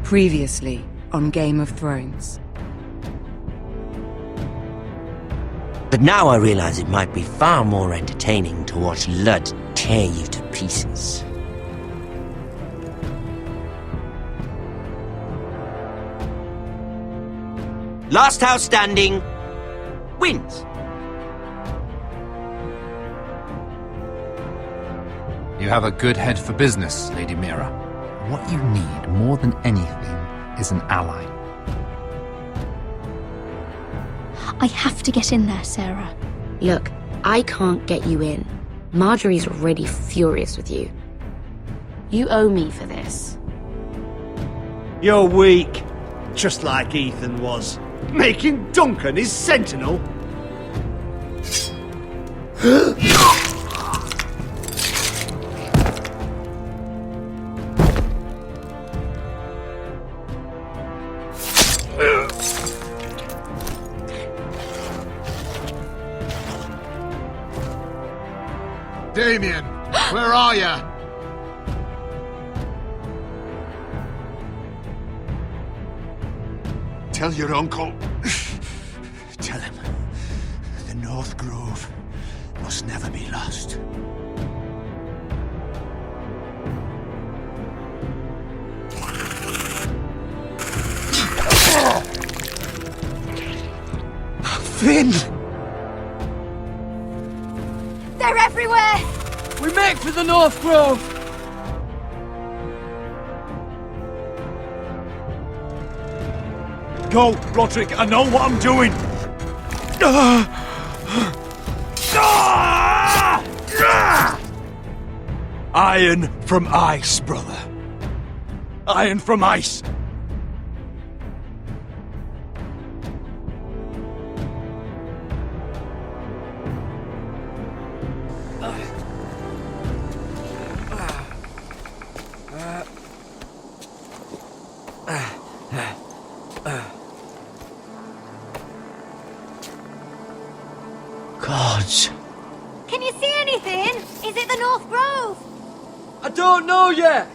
Previously on Game of Thrones. But now I realize it might be far more entertaining to watch Ludd tear you to pieces. Last house standing wins. You have a good head for business, Lady Mira. What you need more than anything is an ally. I have to get in there, Sarah. Look, I can't get you in. Marjorie's already furious with you. You owe me for this. You're weak. Just like Ethan was. Making Duncan his sentinel. Damien, where are you? Tell your uncle. Tell him the North Grove must never be lost. Finn! They're everywhere! We make for the North Grove! Go, Roderick, I know what I'm doing! Iron from ice, brother. Iron from ice. Gods. Can you see anything? Is it the North Grove? I don't know yet!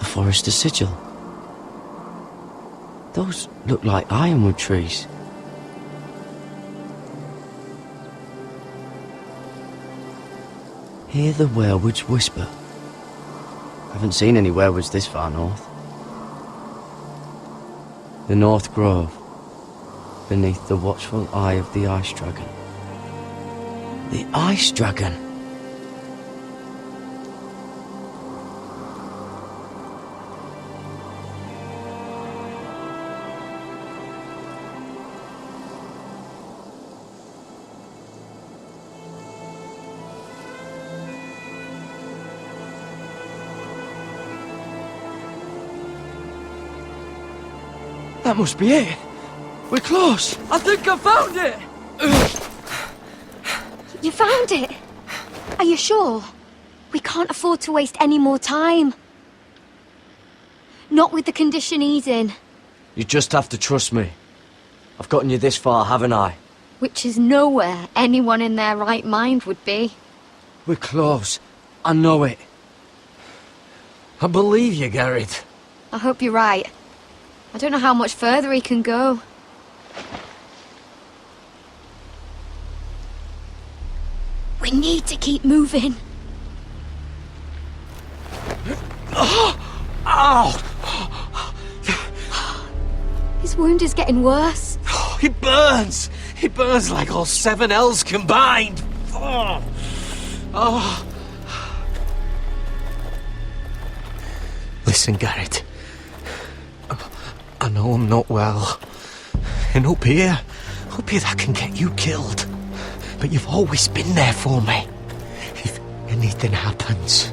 The Forester Sigil. Those look like ironwood trees. Hear the werewood's whisper. Haven't seen any werewoods this far north. The North Grove, beneath the watchful eye of the Ice Dragon. The Ice Dragon! That must be it. We're close. I think I found it. You found it? Are you sure? We can't afford to waste any more time. Not with the condition he's in. You just have to trust me. I've gotten you this far, haven't I? Which is nowhere anyone in their right mind would be. We're close. I know it. I believe you, Garrett. I hope you're right. I don't know how much further he can go. We need to keep moving. Ow! His wound is getting worse. He burns! He burns like all 7 L's combined! Oh. Listen, Garrett. I know I'm not well. And up here that can get you killed. But you've always been there for me. If anything happens,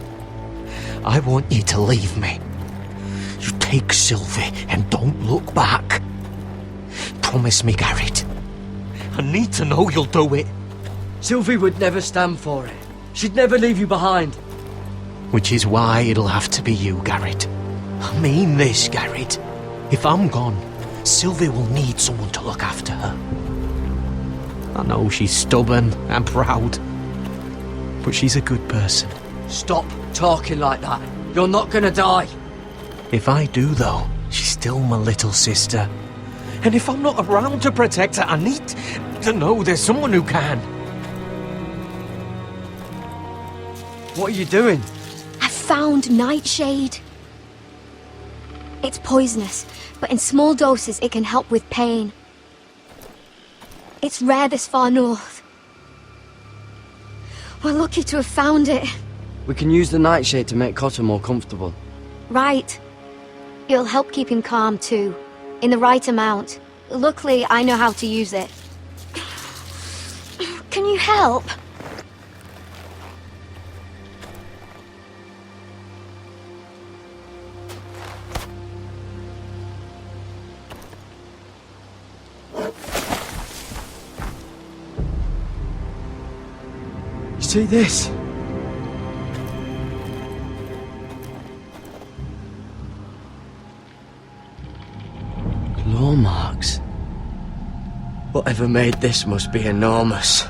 I want you to leave me. You take Sylvie and don't look back. Promise me, Garrett. I need to know you'll do it. Sylvie would never stand for it. She'd never leave you behind. Which is why it'll have to be you, Garrett. I mean this, Garrett. If I'm gone, Sylvie will need someone to look after her. I know she's stubborn and proud, but she's a good person. Stop talking like that. You're not gonna die. If I do, though, she's still my little sister. And if I'm not around to protect her, I need to know there's someone who can. What are you doing? I found Nightshade. It's poisonous, but in small doses it can help with pain. It's rare this far north. We're lucky to have found it. We can use the nightshade to make Cotter more comfortable. Right. It'll help keep him calm too. In the right amount. Luckily, I know how to use it. Can you help? See this? Claw marks. Whatever made this must be enormous.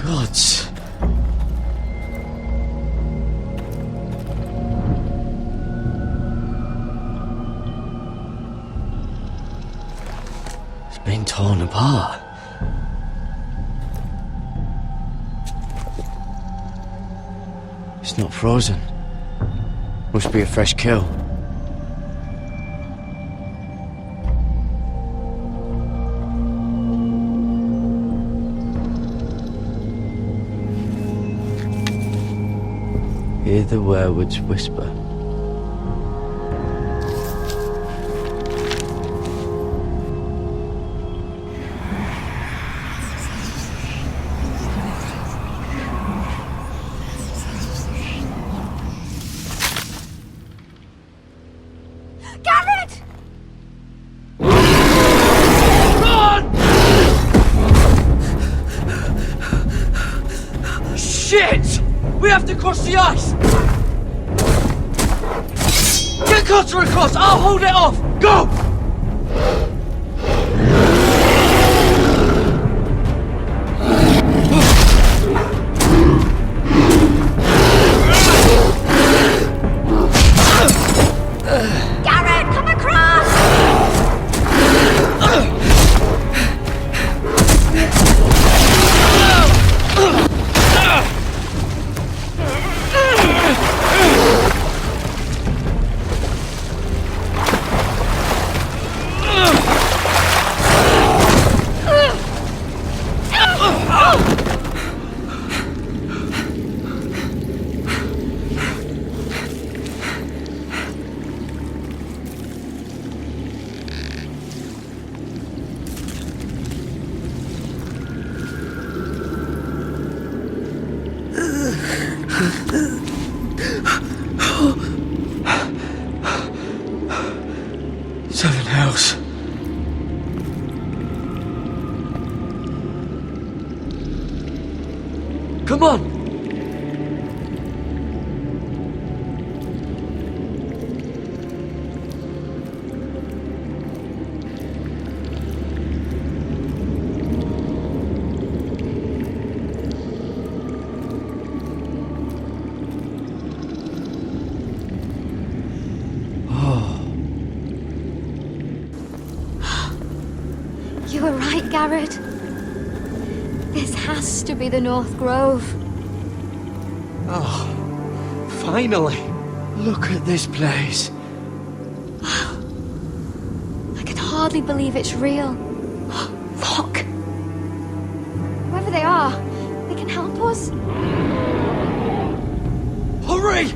Gods. It's been torn apart. It's not frozen. Must be a fresh kill. Hear the werewolves whisper. Garrett! Shit! We have to cross the ice! Get Cotter across! I'll hold it off! Go! Garrett, come across! Seven hells. Come on! You were right, Garrett. This has to be the North Grove. Oh, finally. Look at this place. I can hardly believe it's real. Look! Whoever they are, they can help us. Hurry!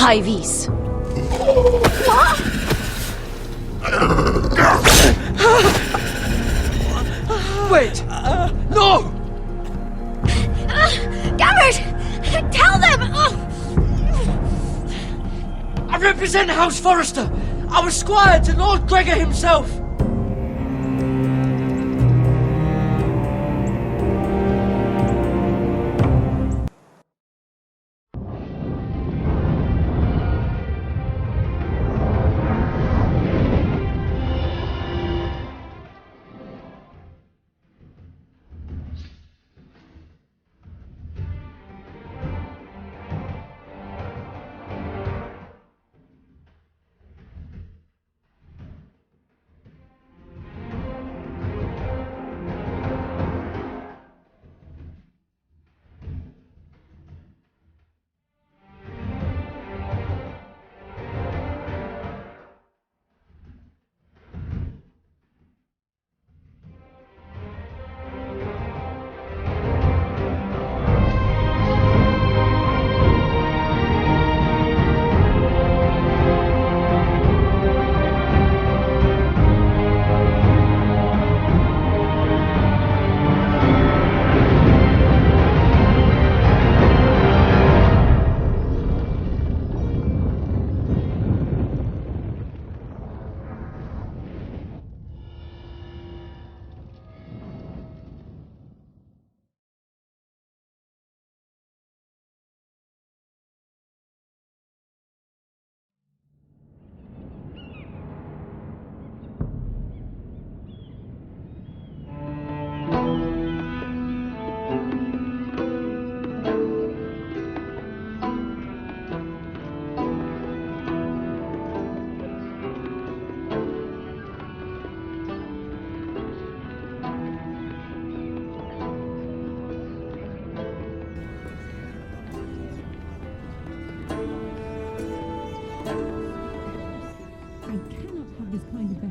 high vis. Wait! No! Garrett! Tell them! I represent House Forrester! I was squire to Lord Gregor himself!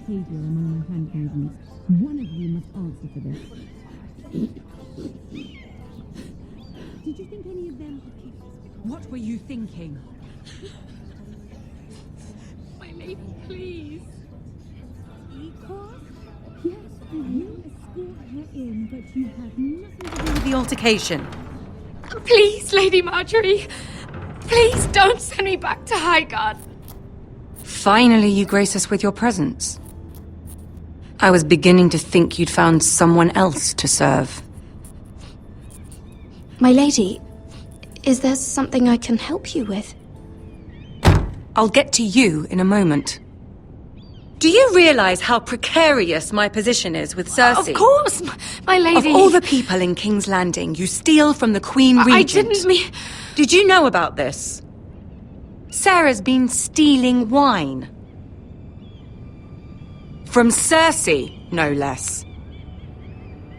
behavior among my handmaidens. One of you must answer for this. Did you think any of them... What were you thinking? My lady, please. Yes, you escort her in, but you have nothing to do with The altercation. Please, Lady Marjorie. Please don't send me back to Highgarden. Finally, you grace us with your presence. I was beginning to think you'd found someone else to serve. My lady, is there something I can help you with? I'll get to you in a moment. Do you realize how precarious my position is with Cersei? Of course, my lady. Of all the people in King's Landing, you steal from the Queen Regent. I didn't mean... Did you know about this? Sarah's been stealing wine. From Cersei, no less.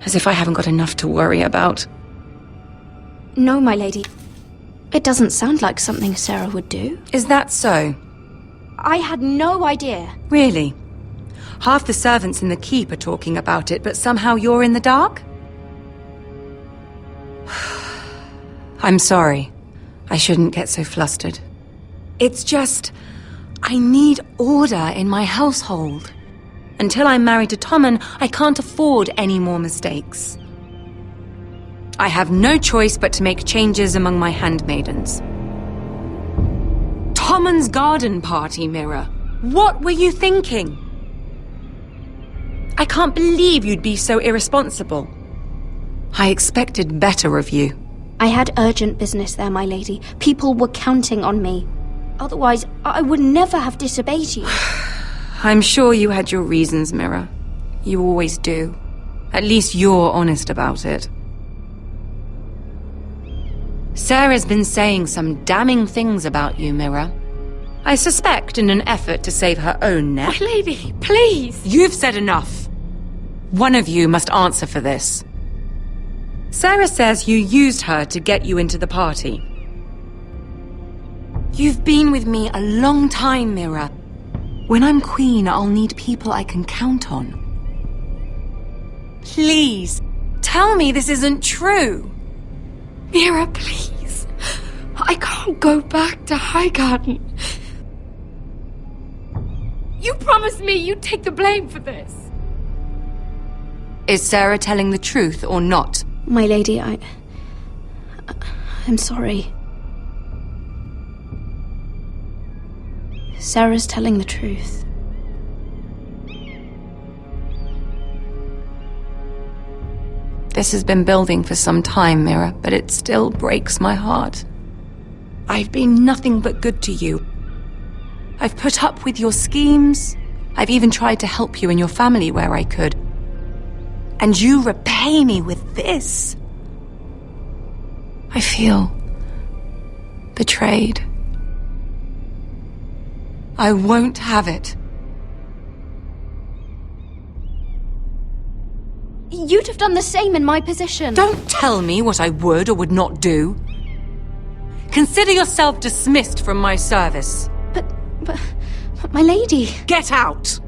As if I haven't got enough to worry about. No, my lady. It doesn't sound like something Sarah would do. Is that so? I had no idea. Really? Half the servants in the keep are talking about it, but somehow you're in the dark? I'm sorry. I shouldn't get so flustered. It's just... I need order in my household. Until I'm married to Tommen, I can't afford any more mistakes. I have no choice but to make changes among my handmaidens. Tommen's garden party, Mira. What were you thinking? I can't believe you'd be so irresponsible. I expected better of you. I had urgent business there, my lady. People were counting on me. Otherwise, I would never have disobeyed you. I'm sure you had your reasons, Mira. You always do. At least you're honest about it. Sarah's been saying some damning things about you, Mira. I suspect in an effort to save her own neck. My lady, please. You've said enough. One of you must answer for this. Sarah says you used her to get you into the party. You've been with me a long time, Mira. When I'm queen, I'll need people I can count on. Please, tell me this isn't true. Mira, please. I can't go back to Highgarden. You promised me you'd take the blame for this. Is Sarah telling the truth or not? My lady, I'm sorry. Sarah's telling the truth. This has been building for some time, Mira, but it still breaks my heart. I've been nothing but good to you. I've put up with your schemes. I've even tried to help you and your family where I could. And you repay me with this. I feel betrayed. I won't have it. You'd have done the same in my position. Don't tell me what I would or would not do. Consider yourself dismissed from my service. But my lady... Get out!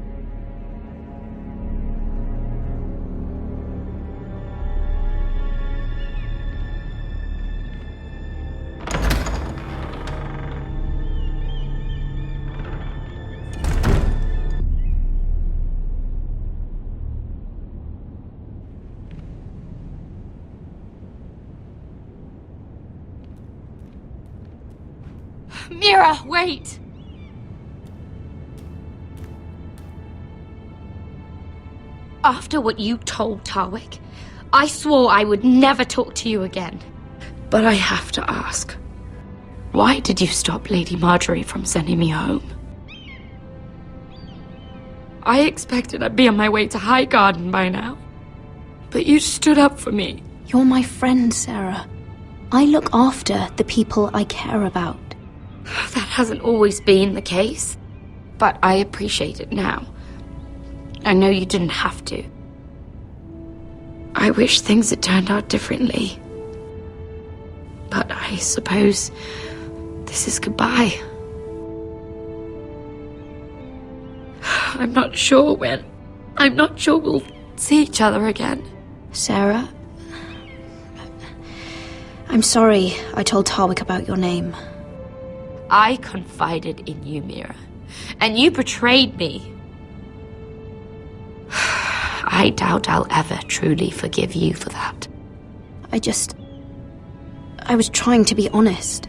Mira, wait! After what you told Tarwick, I swore I would never talk to you again. But I have to ask, why did you stop Lady Marjorie from sending me home? I expected I'd be on my way to Highgarden by now. But you stood up for me. You're my friend, Sarah. I look after the people I care about. That hasn't always been the case, but I appreciate it now. I know you didn't have to. I wish things had turned out differently. But I suppose this is goodbye. I'm not sure when. I'm not sure we'll see each other again. Sarah, I'm sorry I told Tarwick about your name. I confided in you, Mira, and you betrayed me. I doubt I'll ever truly forgive you for that. I was trying to be honest.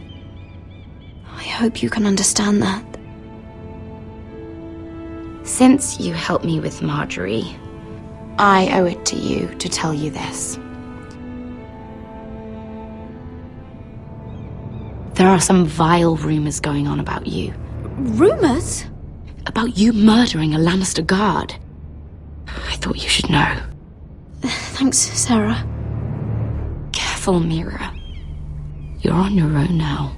I hope you can understand that. Since you helped me with Marjorie, I owe it to you to tell you this. There are some vile rumors going on about you. Rumors? About you murdering a Lannister guard. I thought you should know. Thanks, Sarah. Careful, Mira. You're on your own now.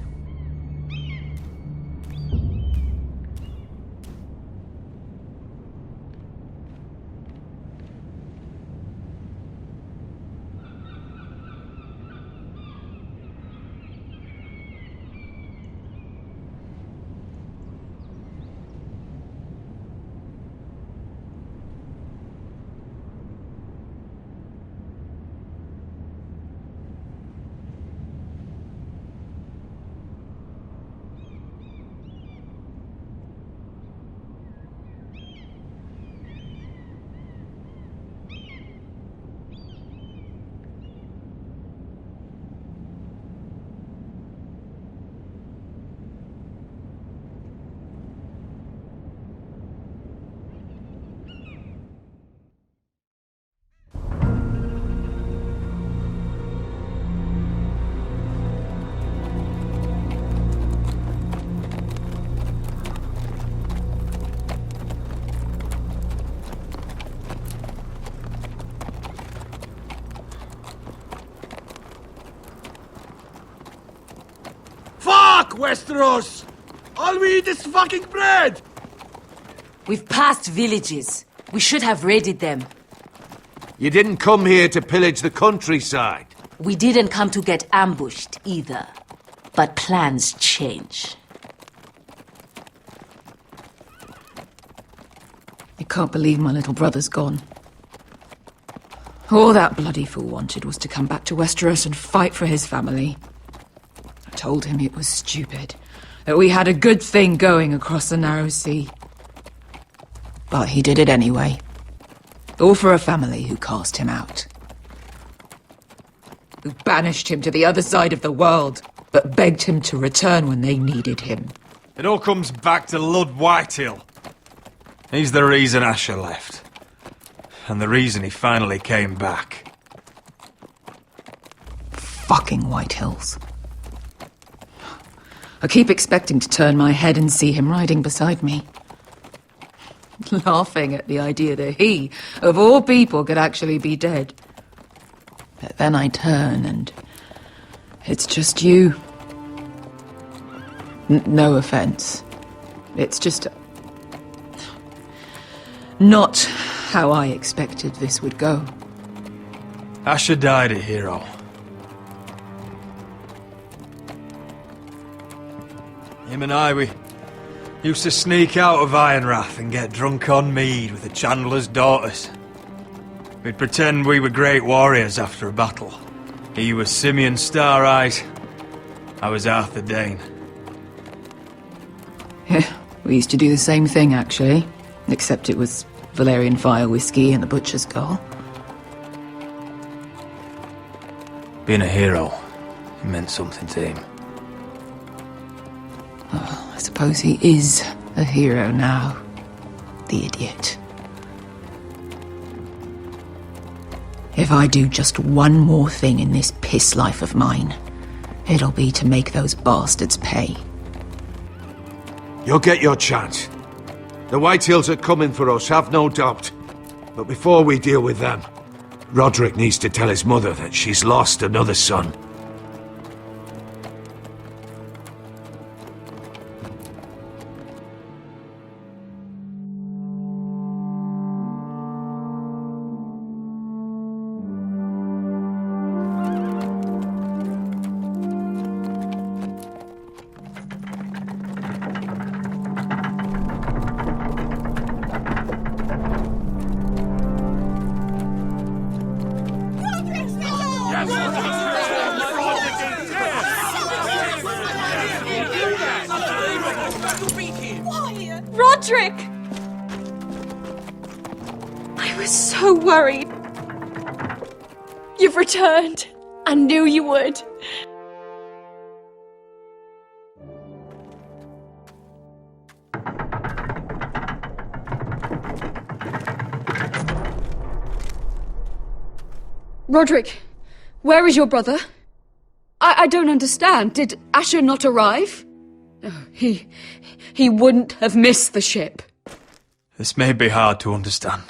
Westeros! All we eat is fucking bread! We've passed villages. We should have raided them. You didn't come here to pillage the countryside. We didn't come to get ambushed either. But plans change. I can't believe my little brother's gone. All that bloody fool wanted was to come back to Westeros and fight for his family. I told him it was stupid, that we had a good thing going across the narrow sea. But he did it anyway. All for a family who cast him out. Who banished him to the other side of the world, but begged him to return when they needed him. It all comes back to Lud Whitehill. He's the reason Asher left. And the reason he finally came back. Fucking Whitehills. I keep expecting to turn my head and see him riding beside me. Laughing at the idea that he, of all people, could actually be dead. But then I turn and it's just you. No offense. It's just not how I expected this would go. Asher died a hero. Him and I, we used to sneak out of Ironrath and get drunk on mead with the Chandler's daughters. We'd pretend we were great warriors after a battle. He was Simeon Stareyes. I was Arthur Dane. Yeah, we used to do the same thing, actually. Except it was Valerian Fire whiskey and the Butcher's Skull. Being a hero, it meant something to him. Oh, I suppose he is a hero now. The idiot. If I do just one more thing in this piss life of mine, it'll be to make those bastards pay. You'll get your chance. The Whitehills are coming for us, have no doubt. But before we deal with them, Roderick needs to tell his mother that she's lost another son. Roderick! I was so worried. You've returned. I knew you would. Roderick, where is your brother? I don't understand. Did Asher not arrive? Oh, he wouldn't have missed the ship. This may be hard to understand.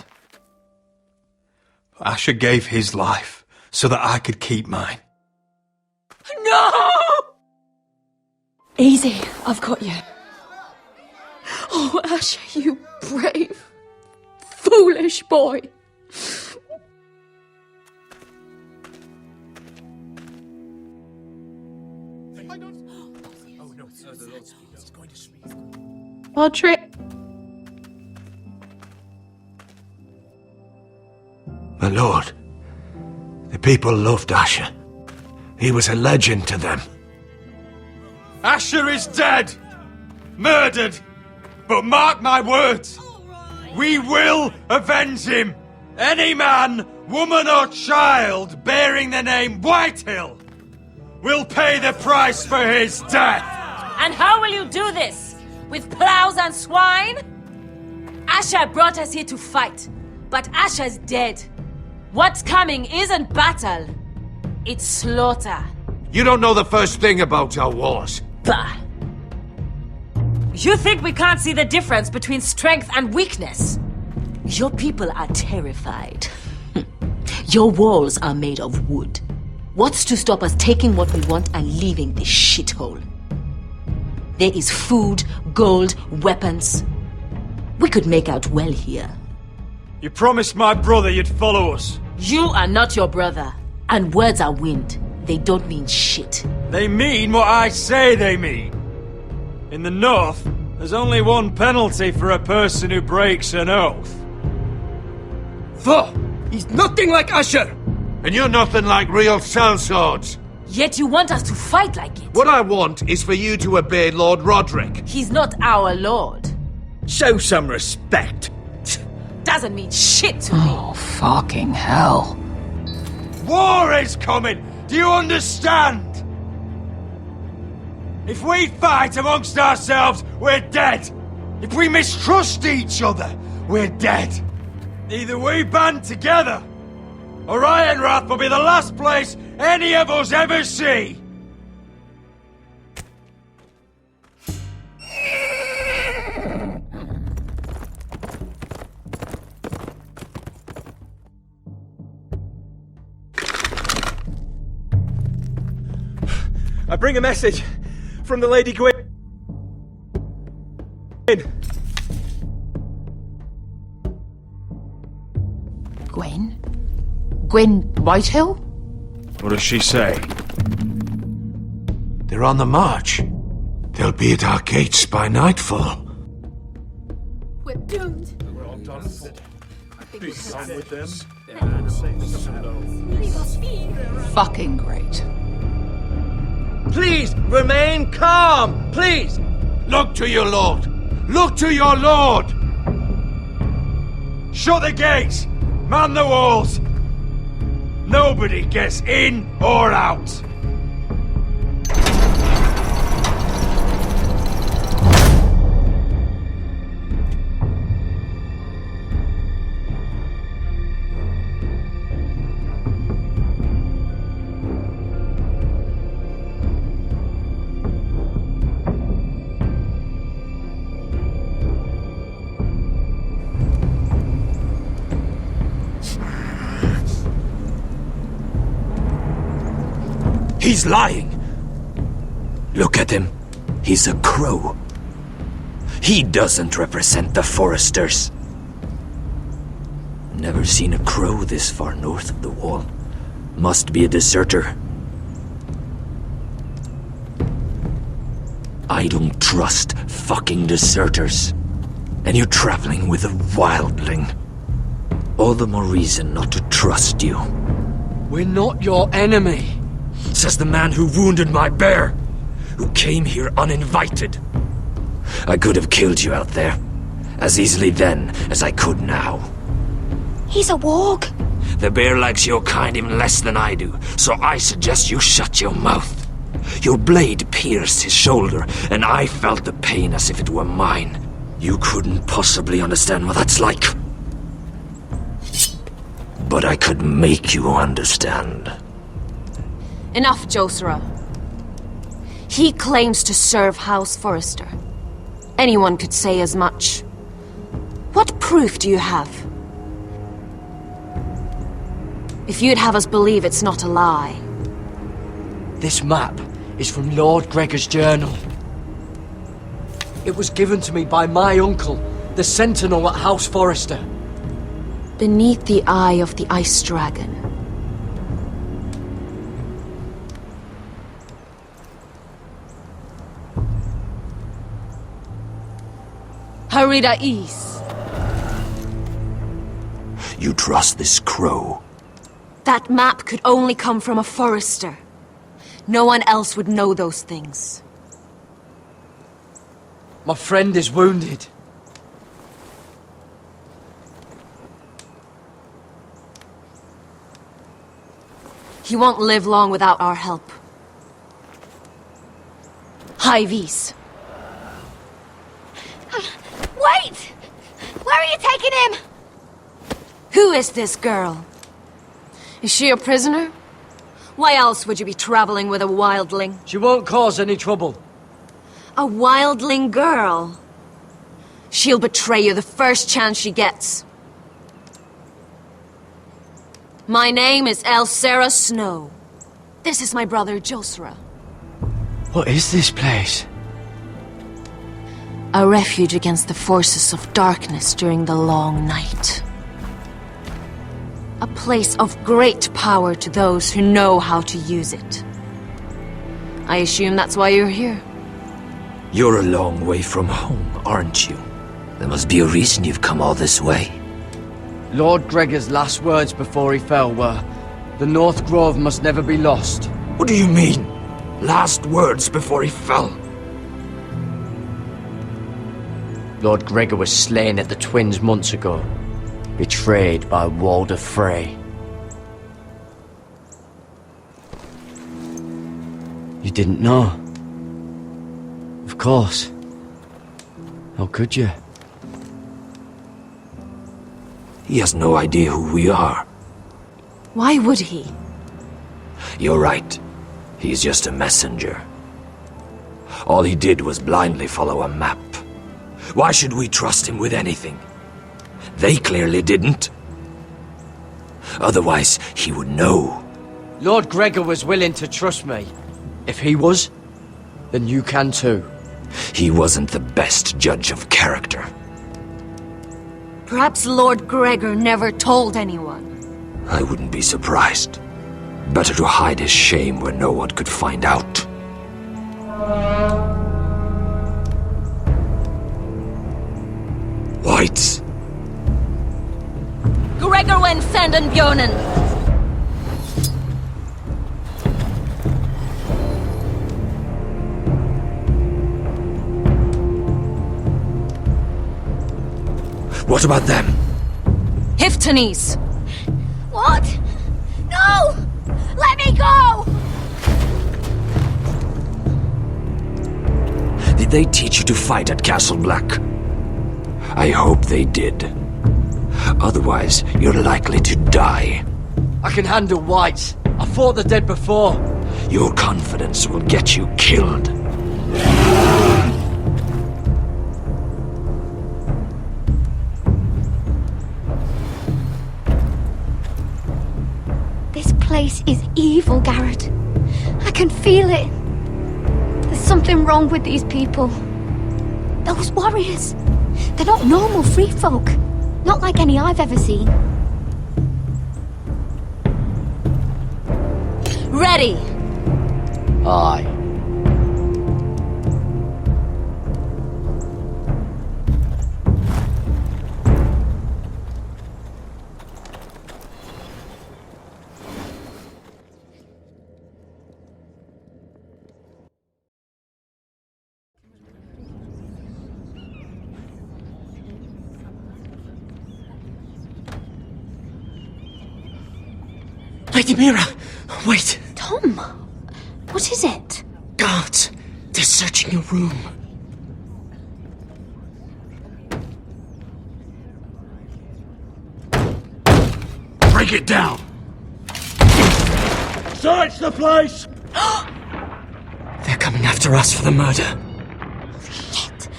But Asher gave his life so that I could keep mine. No! Easy, I've got you. Oh, Asher, you brave, foolish boy. Roderick. My lord, the people loved Asher. He was a legend to them. Asher is dead! Murdered! But mark my words! We will avenge him! Any man, woman or child bearing the name Whitehill will pay the price for his death! And how will you do this? With plows and swine? Asher brought us here to fight, but Asher's dead. What's coming isn't battle, it's slaughter. You don't know the first thing about our wars. Bah! You think we can't see the difference between strength and weakness? Your people are terrified. Your walls are made of wood. What's to stop us taking what we want and leaving this shithole? There is food, gold, weapons. We could make out well here. You promised my brother you'd follow us. You are not your brother. And words are wind. They don't mean shit. They mean what I say they mean. In the North, there's only one penalty for a person who breaks an oath. He's nothing like Asher! And you're nothing like real sellswords. Yet you want us to fight like it. What I want is for you to obey Lord Roderick. He's not our lord. Show some respect. Doesn't mean shit to me. Oh, fucking hell. War is coming! Do you understand? If we fight amongst ourselves, we're dead. If we mistrust each other, we're dead. Either we band together, or Ironrath will be the last place any of us ever see. I bring a message from the Lady Gwyn. Gwyn? Gwyn Whitehill? What does she say? They're on the march. They'll be at our gates by nightfall. We're doomed. We're all done for. Be done with them. Fucking great. Please, remain calm! Please! Look to your lord! Look to your lord! Shut the gates! Man the walls! Nobody gets in or out! He's lying. Look at him. He's a crow. He doesn't represent the Foresters. Never seen a crow this far north of the wall. Must be a deserter. I don't trust fucking deserters. And you're traveling with a wildling. All the more reason not to trust you. We're not your enemy. Says the man who wounded my bear, who came here uninvited. I could have killed you out there, as easily then as I could now. He's a warg. The bear likes your kind even less than I do, so I suggest you shut your mouth. Your blade pierced his shoulder, and I felt the pain as if it were mine. You couldn't possibly understand what that's like. But I could make you understand. Enough, Josera. He claims to serve House Forrester. Anyone could say as much. What proof do you have? If you'd have us believe it's not a lie. This map is from Lord Gregor's journal. It was given to me by my uncle, the Sentinel at House Forrester. Beneath the eye of the Ice Dragon. Harida East. You trust this crow? That map could only come from a Forrester. No one else would know those things. My friend is wounded. He won't live long without our help. High Vis. Wait! Where are you taking him? Who is this girl? Is she a prisoner? Why else would you be traveling with a wildling? She won't cause any trouble. A wildling girl? She'll betray you the first chance she gets. My name is Elsera Snow. This is my brother, Josera. What is this place? A refuge against the forces of darkness during the long night. A place of great power to those who know how to use it. I assume that's why you're here. You're a long way from home, aren't you? There must be a reason you've come all this way. Lord Gregor's last words before he fell were, "The North Grove must never be lost." What do you mean? Last words before he fell. Lord Gregor was slain at the Twins months ago, betrayed by Walder Frey. You didn't know? Of course. How could you? He has no idea who we are. Why would he? You're right. He's just a messenger. All he did was blindly follow a map. Why should we trust him with anything? They clearly didn't. Otherwise, he would know. Lord Gregor was willing to trust me. If he was, then you can too. He wasn't the best judge of character. Perhaps Lord Gregor never told anyone. I wouldn't be surprised. Better to hide his shame where no one could find out. Whites. Gregor went Fanden Björnen. What about them? Hiftanes. What? No! Let me go! Did they teach you to fight at Castle Black? I hope they did. Otherwise, you're likely to die. I can handle whites. I fought the dead before. Your confidence will get you killed. This place is evil, Garrett. I can feel it. There's something wrong with these people. Those warriors. They're not normal free folk. Not like any I've ever seen. Ready. Aye. Lady Mira! Wait! Tom! What is it? Guards! They're searching your room. Break it down! Search the place! They're coming after us for the murder. Shit!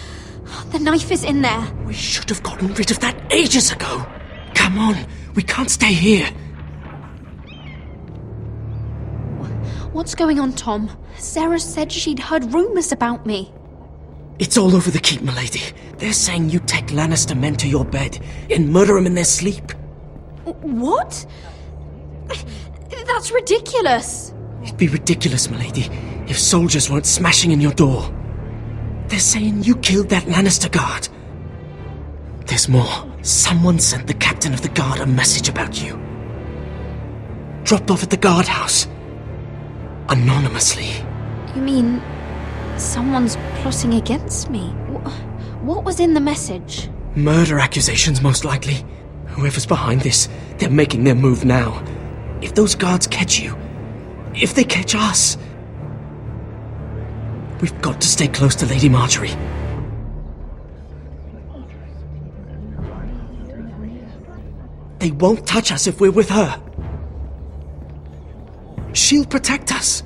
The knife is in there. We should have gotten rid of that ages ago. Come on, we can't stay here. What's going on, Tom? Sarah said she'd heard rumors about me. It's all over the keep, milady. They're saying you take Lannister men to your bed and murder them in their sleep. What? That's ridiculous. It'd be ridiculous, milady, if soldiers weren't smashing in your door. They're saying you killed that Lannister guard. There's more. Someone sent the captain of the guard a message about you. Dropped off at the guardhouse. Anonymously. You mean someone's plotting against me? What was in the message? Murder accusations, most likely. Whoever's behind this, they're making their move now. If those guards catch you, if they catch us, we've got to stay close to Lady Marjorie. They won't touch us if we're with her. She'll protect us.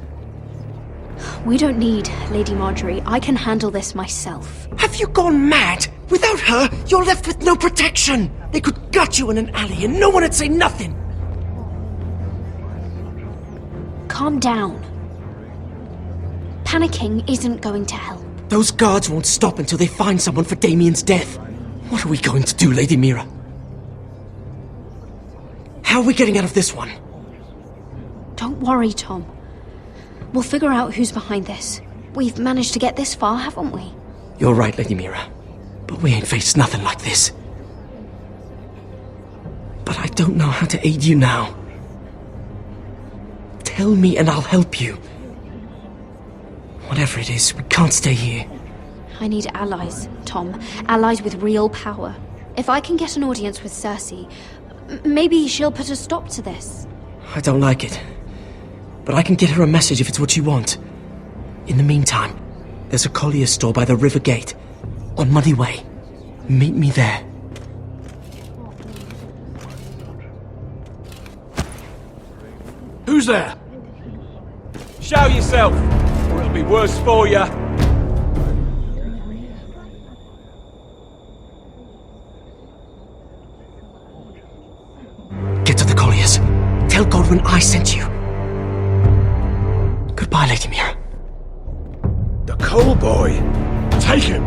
We don't need Lady Marjorie. I can handle this myself. Have you gone mad? Without her, you're left with no protection. They could gut you in an alley and no one would say nothing. Calm down. Panicking isn't going to help. Those guards won't stop until they find someone for Damien's death. What are we going to do, Lady Mira? How are we getting out of this one? Don't worry, Tom. We'll figure out who's behind this. We've managed to get this far, haven't we? You're right, Lady Mira. But we ain't faced nothing like this. But I don't know how to aid you now. Tell me and I'll help you. Whatever it is, we can't stay here. I need allies, Tom. Allies with real power. If I can get an audience with Cersei, maybe she'll put a stop to this. I don't like it. But I can get her a message if it's what you want. In the meantime, there's a collier store by the river gate, on Muddy Way. Meet me there. Who's there? Show yourself, or it'll be worse for you. Get to the colliers. Tell Godwyn I sent you. Goodbye, Lady Mira. The Coal Boy. Take him.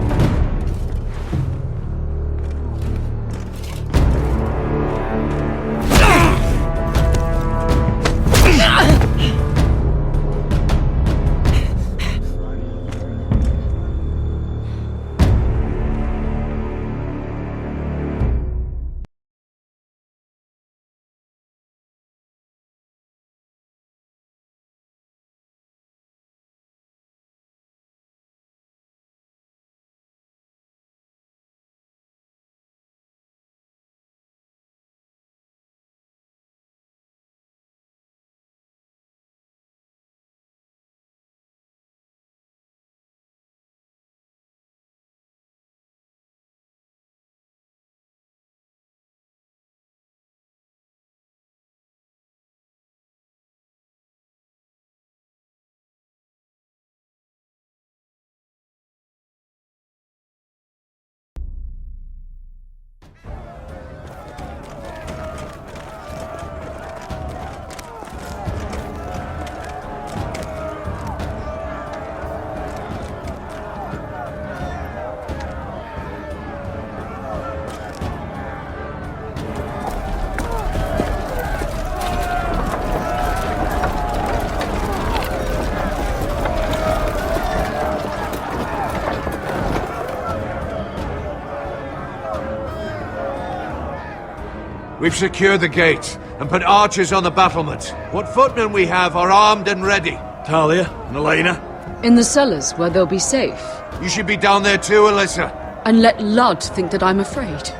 We've secured the gate and put archers on the battlements. What footmen we have are armed and ready. Talia and Elena? In the cellars, where they'll be safe. You should be down there too, Alyssa. And let Ludd think that I'm afraid.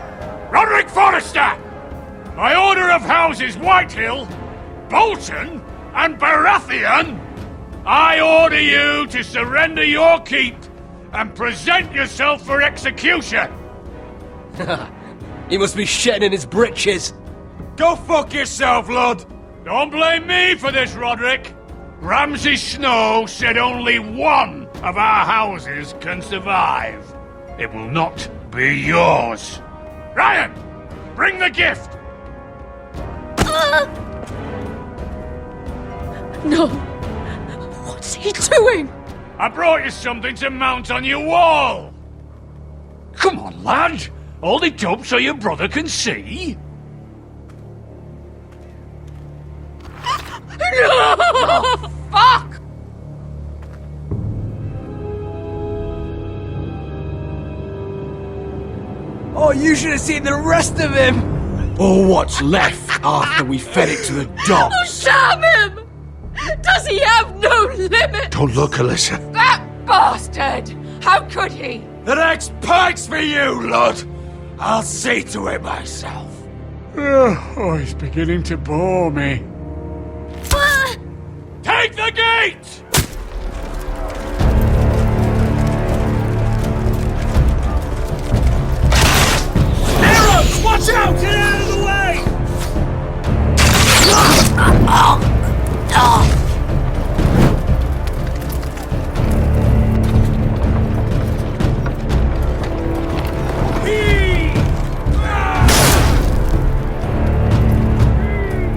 Roderick Forrester! By order of Houses Whitehill, Bolton, and Baratheon, I order you to surrender your keep and present yourself for execution! He must be shitting in his britches. Go fuck yourself, Lud! Don't blame me for this, Roderick. Ramsay Snow said only one of our houses can survive. It will not be yours. Ryan, bring the gift! No! What's he doing? I brought you something to mount on your wall! Come on, lad! Hold it up so your brother can see. No! Fuck! Oh, you should have seen the rest of him! Or what's left after we fed it to the dogs. Oh, damn him! Does he have no limit? Don't look, Alyssa. That bastard! How could he? The next pike's for you, Lud! I'll see to it myself. Oh, he's beginning to bore me. Take the gate! Arrows! Watch out! Get out of the way!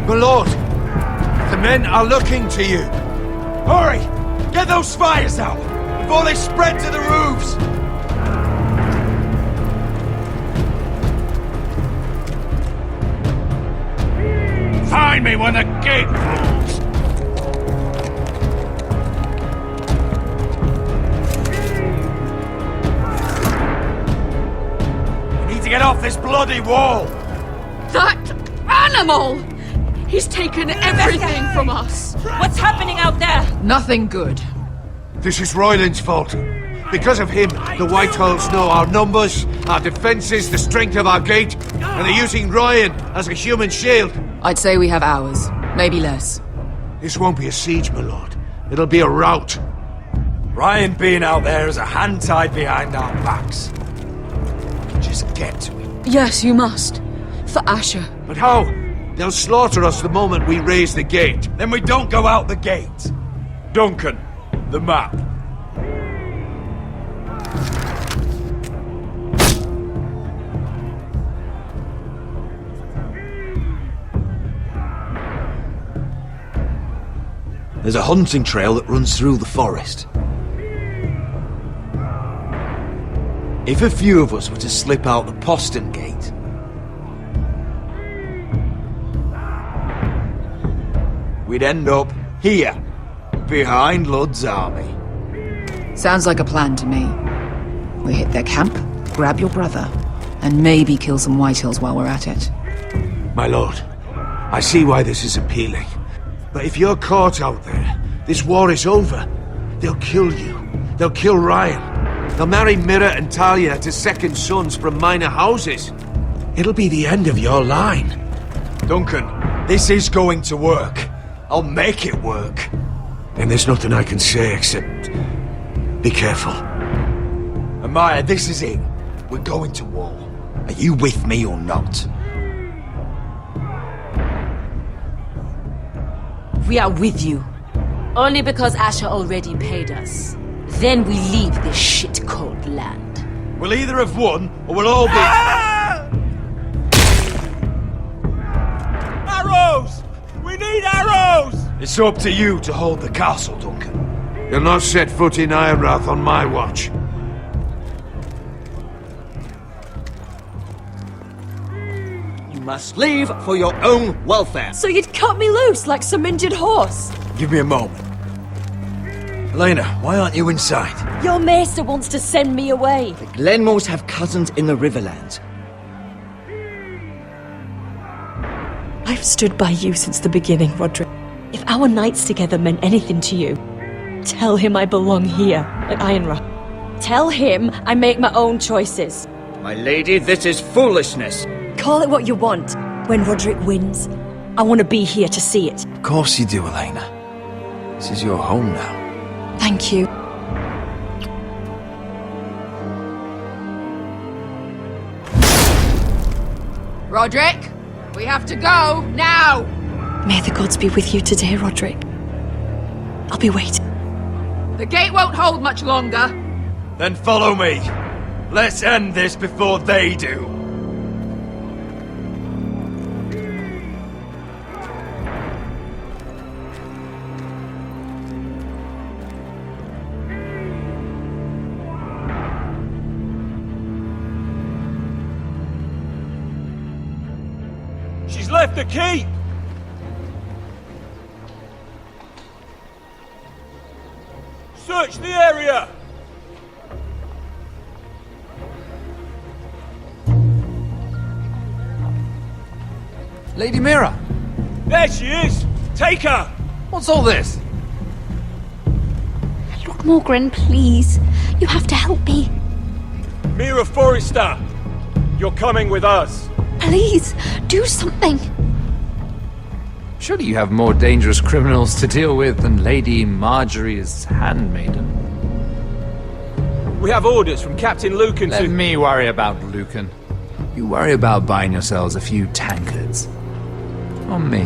My lord, the men are looking to you. Hurry! Get those fires out before they spread to the roofs! Find me when the gate falls! We need to get off this bloody wall! That animal! He's taken everything from us. What's happening out there? Nothing good. This is Royland's fault. Because of him, the Whitehills know our numbers, our defences, the strength of our gate, and they're using Ryan as a human shield. I'd say we have hours, maybe less. This won't be a siege, my lord. It'll be a rout. Ryan being out there is a hand tied behind our backs. Just get to him. Yes, you must. For Asher. But how? They'll slaughter us the moment we raise the gate. Then we don't go out the gate. Duncan, the map. There's a hunting trail that runs through the forest. If a few of us were to slip out the postern gate, we'd end up here, behind Ludd's army. Sounds like a plan to me. We hit their camp, grab your brother, and maybe kill some Whitehills while we're at it. My lord, I see why this is appealing. But if you're caught out there, this war is over. They'll kill you. They'll kill Ryan. They'll marry Mira and Talia to second sons from minor houses. It'll be the end of your line. Duncan, this is going to work. I'll make it work. And there's nothing I can say except... be careful. Amaya, this is it. We're going to war. Are you with me or not? We are with you. Only because Asher already paid us. Then we leave this shit-cold land. We'll either have won, or we'll all be... Arrows! We need arrows! It's up to you to hold the castle, Duncan. You'll not set foot in Ironrath on my watch. You must leave for your own welfare. So you'd cut me loose like some injured horse? Give me a moment. Elena, why aren't you inside? Your maester wants to send me away. The Glenmores have cousins in the Riverlands. I've stood by you since the beginning, Roderick. If our nights together meant anything to you, tell him I belong here at Ironrath. Tell him I make my own choices. My lady, this is foolishness. Call it what you want. When Roderick wins, I want to be here to see it. Of course you do, Elena. This is your home now. Thank you. Roderick, we have to go, now! May the gods be with you today, Roderick. I'll be waiting. The gate won't hold much longer. Then follow me. Let's end this before they do. She's left the keep! Search the area! Lady Mira! There she is! Take her! What's all this? Lord Morgren, please. You have to help me. Mira Forrester! You're coming with us! Please, do something. Surely you have more dangerous criminals to deal with than Lady Marjorie's handmaiden. We have orders from Captain Lucan to... Let me worry about Lucan. You worry about buying yourselves a few tankards. On me.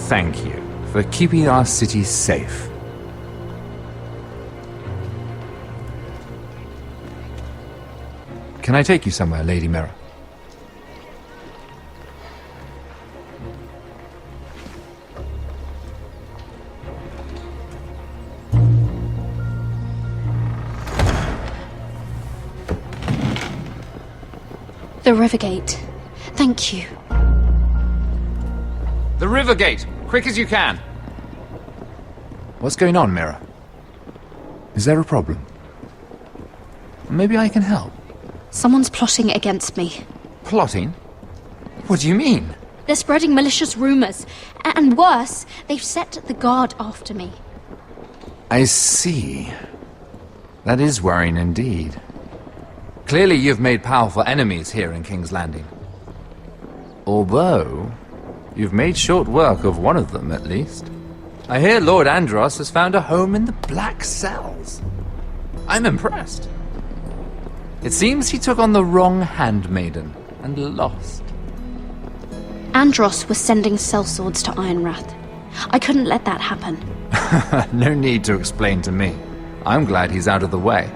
Thank you for keeping our city safe. Can I take you somewhere, Lady Mira? The Rivergate. Thank you. The Rivergate! Quick as you can! What's going on, Mira? Is there a problem? Maybe I can help. Someone's plotting against me. Plotting? What do you mean? They're spreading malicious rumors. And worse, they've set the guard after me. I see. That is worrying indeed. Clearly you've made powerful enemies here in King's Landing. Although, you've made short work of one of them, at least. I hear Lord Andros has found a home in the Black Cells. I'm impressed. It seems he took on the wrong handmaiden and lost. Andros was sending sellswords to Ironrath. I couldn't let that happen. No need to explain to me. I'm glad he's out of the way.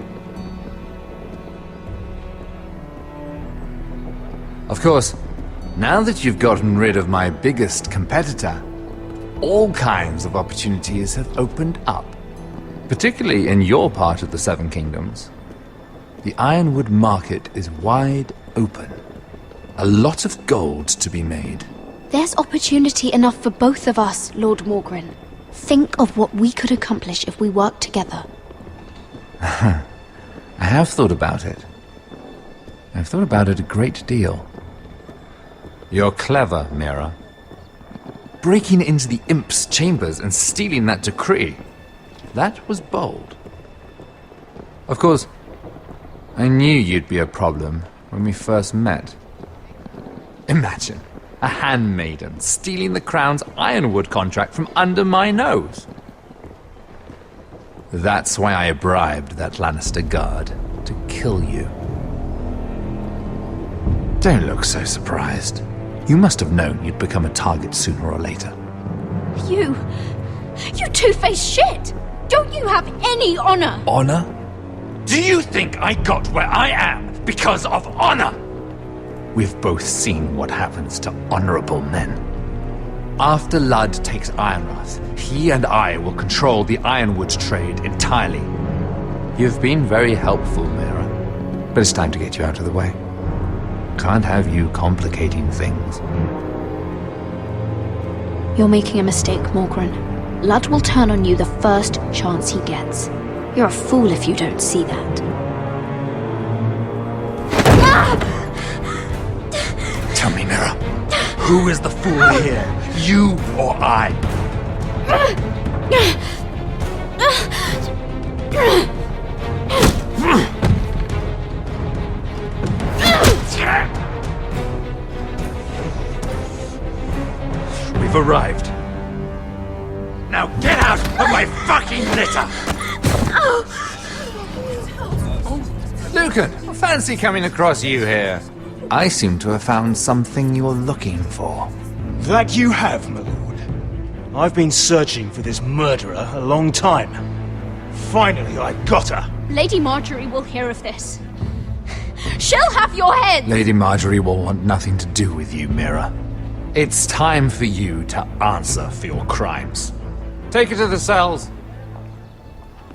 Of course, now that you've gotten rid of my biggest competitor, all kinds of opportunities have opened up. Particularly in your part of the Seven Kingdoms. The Ironwood market is wide open. A lot of gold to be made. There's opportunity enough for both of us, Lord Morgren. Think of what we could accomplish if we worked together. I have thought about it. I've thought about it a great deal. You're clever, Mira. Breaking into the Imp's chambers and stealing that decree. That was bold. Of course, I knew you'd be a problem when we first met. Imagine a handmaiden stealing the Crown's Ironwood contract from under my nose. That's why I bribed that Lannister guard to kill you. Don't look so surprised. You must have known you'd become a target sooner or later. You two-faced shit! Don't you have any honor? Honor? Do you think I got where I am because of honor? We've both seen what happens to honorable men. After Ludd takes Ironrath, he and I will control the Ironwood trade entirely. You've been very helpful, Mira, but it's time to get you out of the way. Can't have you complicating things. You're making a mistake, Morgren. Ludd will turn on you the first chance he gets. You're a fool if you don't see that. Tell me, Mira, who is the fool here? You or I? We've arrived. Now get out of my fucking litter! Lucan, fancy coming across you here. I seem to have found something you're looking for. That you have, my lord. I've been searching for this murderer a long time. Finally, I got her. Lady Marjorie will hear of this. She'll have your head! Lady Marjorie will want nothing to do with you, Mira. It's time for you to answer for your crimes. Take her to the cells.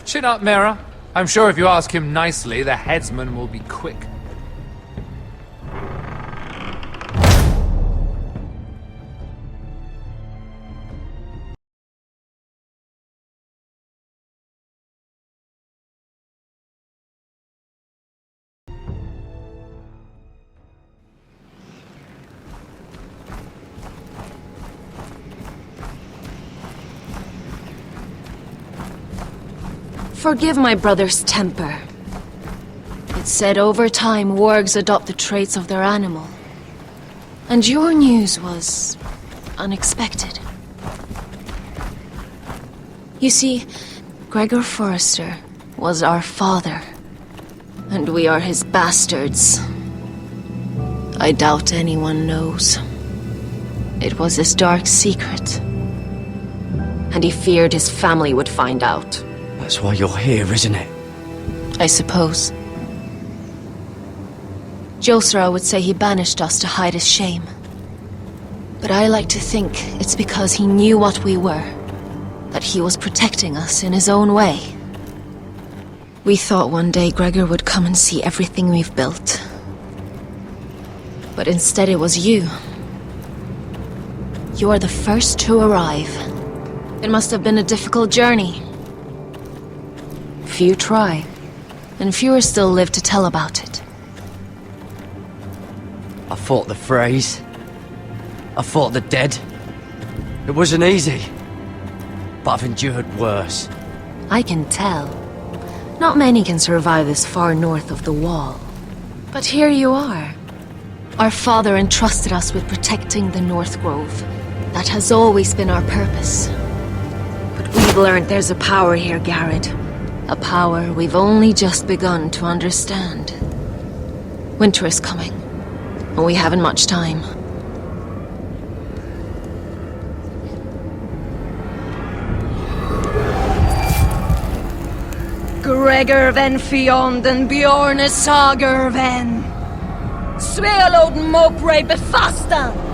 Chin up, Mira. I'm sure if you ask him nicely, the headsman will be quick. Forgive my brother's temper. It's said over time wargs adopt the traits of their animal. And your news was unexpected. You see, Gregor Forrester was our father, and we are his bastards. I doubt anyone knows. It was his dark secret, and he feared his family would find out. That's why you're here, isn't it? I suppose. Josera would say he banished us to hide his shame. But I like to think it's because he knew what we were, that he was protecting us in his own way. We thought one day Gregor would come and see everything we've built. But instead it was you. You are the first to arrive. It must have been a difficult journey. Few try, and fewer still live to tell about it. I thought the phrase, I fought the dead. It wasn't easy, but I've endured worse. I can tell. Not many can survive this far north of the Wall. But here you are. Our father entrusted us with protecting the North Grove. That has always been our purpose. But we've learned there's a power here, Garrett. A power we've only just begun to understand. Winter is coming, and we haven't much time. Gregor ven Fionden Bjorne Sager ven Svealoden Mopre befastan.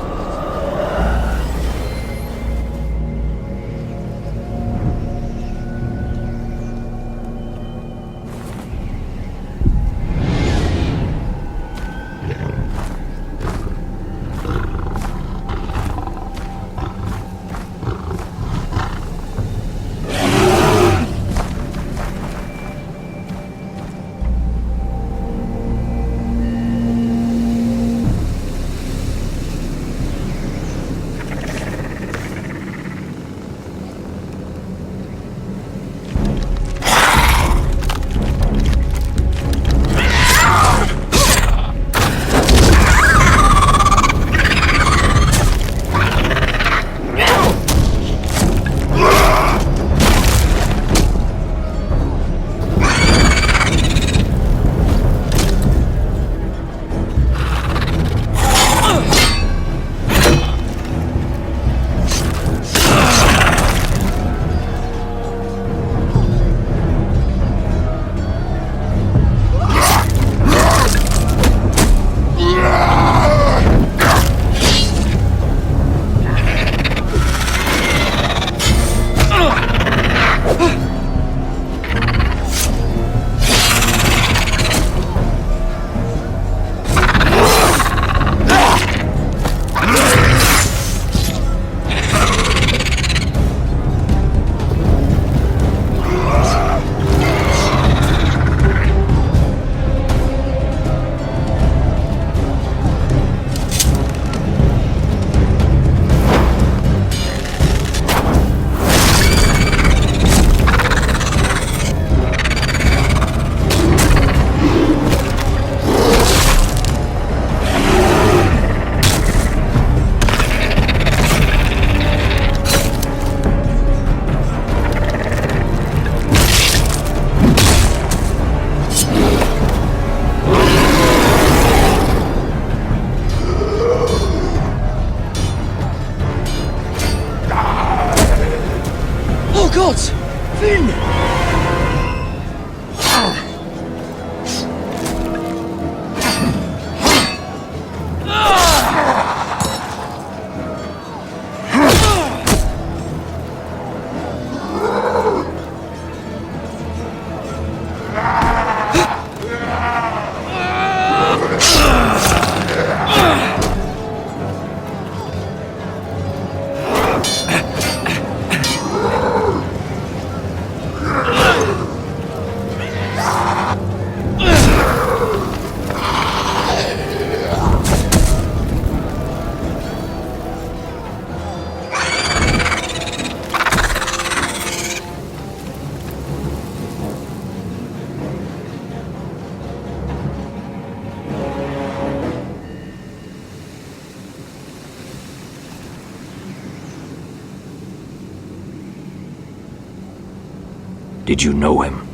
Did you know him?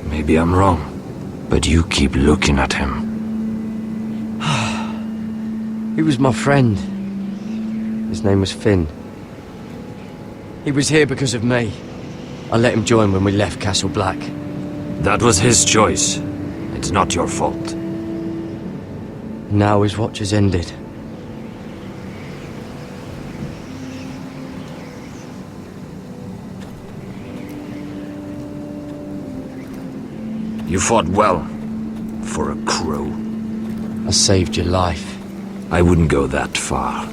Maybe I'm wrong, but you keep looking at him. He was my friend. His name was Finn. He was here because of me. I let him join when we left Castle Black. That was his choice. It's not your fault. Now his watch has ended. You fought well, for a crow. I saved your life. I wouldn't go that far.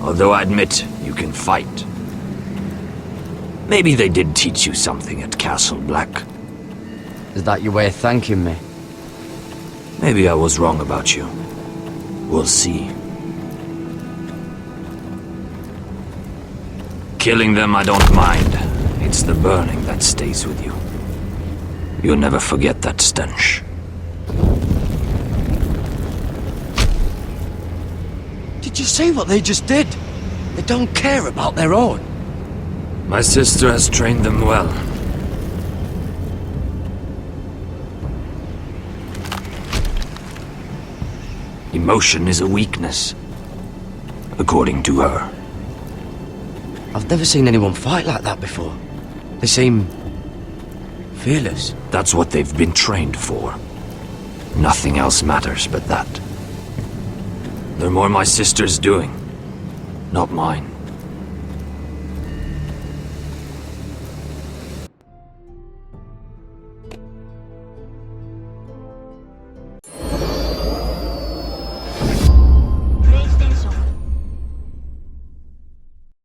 Although I admit, you can fight. Maybe they did teach you something at Castle Black. Is that your way of thanking me? Maybe I was wrong about you. We'll see. Killing them I don't mind. It's the burning that stays with you. You'll never forget that stench. Did you see what they just did? They don't care about their own. My sister has trained them well. Emotion is a weakness, according to her. I've never seen anyone fight like that before. They seem fearless. That's what they've been trained for. Nothing else matters but that. They're more my sister's doing, not mine.